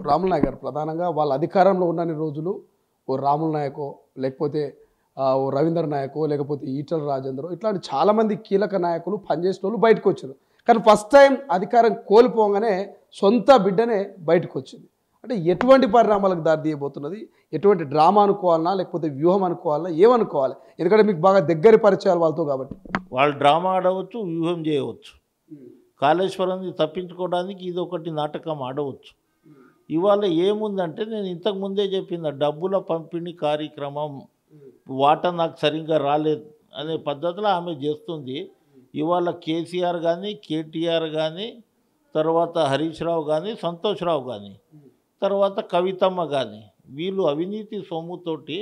రాములు నాయక్ గారు ప్రధానంగా వాళ్ళ అధికారంలో ఉన్నన్ని రోజులు ఓ రాములు నాయకో లేకపోతే ఓ రవీంద్ర నాయకో లేకపోతే ఈటల రాజేంద్రో ఇట్లాంటి చాలామంది కీలక నాయకులు పనిచేసిన వాళ్ళు బయటకు వచ్చారు. కానీ ఫస్ట్ టైం అధికారం కోల్పోగానే సొంత బిడ్డనే బయటకు వచ్చింది. అంటే ఎటువంటి పరిణామాలకు దారి తీయబోతున్నది, ఎటువంటి డ్రామా అనుకోవాలన్నా లేకపోతే వ్యూహం అనుకోవాలన్నా ఏమనుకోవాలి? ఎందుకంటే మీకు బాగా దగ్గర పరిచయాలు వాళ్ళతో కాబట్టి. వాళ్ళు డ్రామా ఆడవచ్చు, వ్యూహం చేయవచ్చు. కాళేశ్వరాన్ని తప్పించుకోవడానికి ఇది ఒకటి నాటకం ఆడవచ్చు. ఇవాళ ఏముందంటే నేను ఇంతకు ముందే చెప్పిన డబ్బుల పంపిణీ కార్యక్రమం వాటా నాకు సరిగ్గా రాలేదు అనే పద్ధతిలో ఆమె చేస్తుంది. ఇవాళ కేసీఆర్ కానీ, కేటీఆర్ కానీ, తర్వాత హరీష్ రావు కానీ, సంతోష్ రావు కానీ, తర్వాత కవితమ్మ కానీ వీళ్ళు అవినీతి సొమ్ముతోటి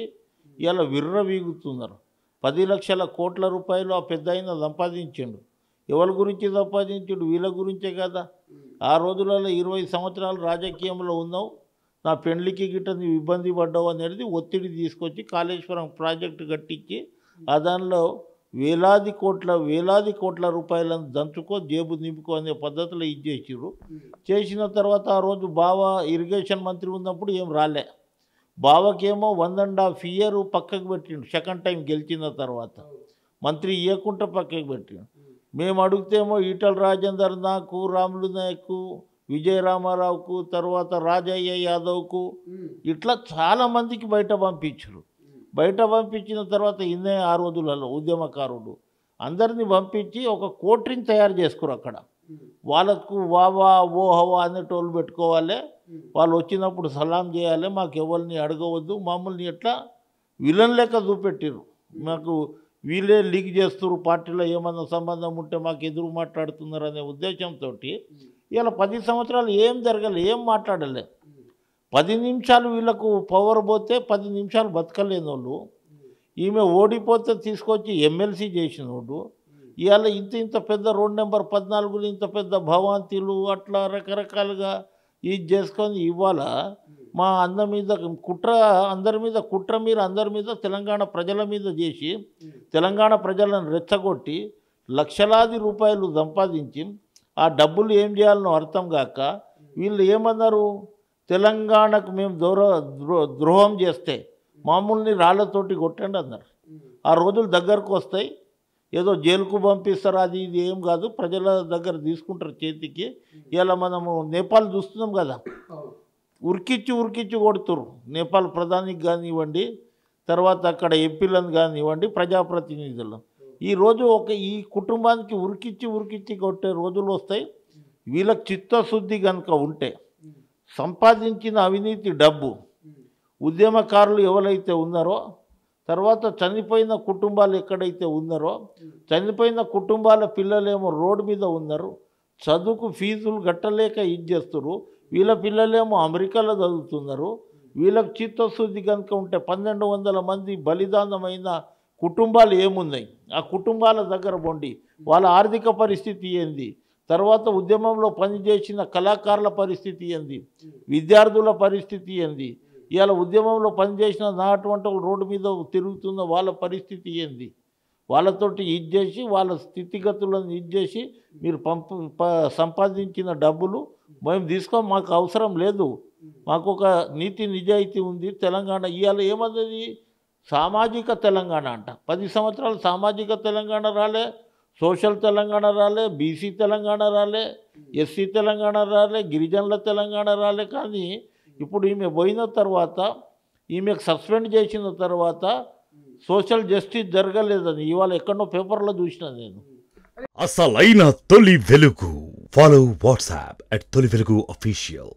ఇలా విర్రవీగుతున్నారు. 10 లక్షల కోట్ల రూపాయలు ఆ పెద్ద ఆయన సంపాదించిండు. ఎవరి గురించి సంపాదించుడు? వీళ్ళ గురించే కదా. ఆ రోజులలో 20 సంవత్సరాలు రాజకీయంలో ఉన్నావు, నా పెండ్లికి గిట్ట నీవు ఇబ్బంది పడ్డావు అనేది ఒత్తిడి తీసుకొచ్చి కాళేశ్వరం ప్రాజెక్టు కట్టించి ఆ దానిలో వేలాది కోట్ల రూపాయలను దంచుకో జేబు నింపుకో అనే పద్ధతిలో ఇచ్చేసారు. చేసిన తర్వాత ఆ రోజు బావ ఇరిగేషన్ మంత్రి ఉన్నప్పుడు ఏం రాలే. బావకేమో 1.5 years పక్కకు పెట్టిండు. సెకండ్ టైం గెలిచిన తర్వాత మంత్రి ఇవ్వకుండా పక్కకు పెట్టిండు. మేము అడిగితేమో ఈటల రాజేందర్ నాకు, రాములు నాయకు, విజయరామారావుకు, తర్వాత రాజయ్య యాదవ్కు ఇట్లా చాలామందికి బయట పంపించారు. బయట పంపించిన తర్వాత ఇన్నే ఆ రోజులలో ఉద్యమకారుడు అందరినీ పంపించి ఒక కోట్రిని తయారు చేసుకురు. అక్కడ వాళ్ళకు వావా ఓహవా అనేటోళ్ళు పెట్టుకోవాలి, వాళ్ళు వచ్చినప్పుడు సలాం చేయాలి, మాకు ఎవరిని అడగవద్దు, మమ్మల్ని ఎట్లా విలన్ లెక్క చూపెట్టిరు. మాకు వీళ్ళే లీక్ చేస్తున్నారు, పార్టీలో ఏమన్నా సంబంధం ఉంటే మాకు ఎదురు మాట్లాడుతున్నారు అనే ఉద్దేశంతో ఇలా 10 సంవత్సరాలు ఏం జరగలే, ఏం మాట్లాడలే. 10 నిమిషాలు వీళ్ళకు పవర్ పోతే 10 నిమిషాలు బతకలేని వాళ్ళు, ఈమె ఓడిపోతే తీసుకొచ్చి ఎమ్మెల్సీ చేసినోడు ఇవాళ ఇంత పెద్ద రోడ్ నెంబర్ 14 ఇంత పెద్ద భవంతిలు అట్లా రకరకాలుగా ఇది చేసుకొని ఇవాళ మా అందరి మీద కుట్ర మీరు అందరి మీద తెలంగాణ ప్రజల మీద చేసి తెలంగాణ ప్రజలను రెచ్చగొట్టి లక్షలాది రూపాయలు సంపాదించి ఆ డబ్బులు ఏం చేయాలనో అర్థం కాక వీళ్ళు ఏమన్నారు, తెలంగాణకు మేము ద్రోహం చేస్తే మామూలుని రాళ్లతోటి కొట్టండి అన్నారు. ఆ రోజులు దగ్గరకు వస్తాయి, ఏదో జైలుకు పంపిస్తారు, అది ఇది ఏం కాదు, ప్రజల దగ్గర తీసుకుంటారు చేతికి. ఇలా మనము నేపాల్ చూస్తున్నాం కదా, ఉరికిచ్చి కొడుతురు. నేపాల్ ప్రధానికి కానివ్వండి, తర్వాత అక్కడ ఎంపీలను కానివ్వండి, ప్రజాప్రతినిధులు. ఈరోజు ఈ కుటుంబానికి ఉరికిచ్చి కొట్టే రోజులు వస్తాయి. వీళ్ళకి చిత్తశుద్ధి కనుక ఉంటే సంపాదించిన అవినీతి డబ్బు ఉద్యమకారులు ఎవరైతే ఉన్నారో, తర్వాత చనిపోయిన కుటుంబాలు ఎక్కడైతే ఉన్నారో, చనిపోయిన కుటుంబాల పిల్లలేమో రోడ్డు మీద ఉన్నారు, చదువుకు ఫీజులు కట్టలేక ఇది చేస్తున్నారు. వీళ్ళ పిల్లలేమో అమెరికాలో చదువుతున్నారు. వీళ్ళకి చిత్తశుద్ధి కనుక ఉంటే 1200 మంది బలిదానమైన కుటుంబాలు ఏమున్నాయి, ఆ కుటుంబాల దగ్గర పోండి, వాళ్ళ ఆర్థిక పరిస్థితి ఏంది, తర్వాత ఉద్యమంలో పనిచేసిన కళాకారుల పరిస్థితి ఏంది, విద్యార్థుల పరిస్థితి ఏంది, ఇవాళ ఉద్యమంలో పనిచేసిన నాటువంటి రోడ్డు మీద తిరుగుతున్న వాళ్ళ పరిస్థితి ఏంది, వాళ్ళతోటి ఇది చేసి వాళ్ళ స్థితిగతులను ఇది చేసి మీరు సంపాదించిన డబ్బులు మేము తీసుకో, మాకు అవసరం లేదు, మాకు ఒక నీతి నిజాయితీ ఉంది. తెలంగాణ ఇవాళ ఏమన్నది, సామాజిక తెలంగాణ అంట. 10 సంవత్సరాలు సామాజిక తెలంగాణ రాలే, సోషల్ తెలంగాణ రాలే, బీసీ తెలంగాణ రాలే, ఎస్సీ తెలంగాణ రాలే, గిరిజనుల తెలంగాణ రాలే. కానీ ఇప్పుడు ఈమె పోయిన తర్వాత, ఈమెకు సస్పెండ్ చేసిన తర్వాత సోషల్ జస్టిస్ జరగలేదని ఇవాళ ఎక్కడో పేపర్లో చూసిన నేను. అసలైన తొలి వెలుగు. ఫాలో వాట్సాప్ @తొలి వెలుగు official.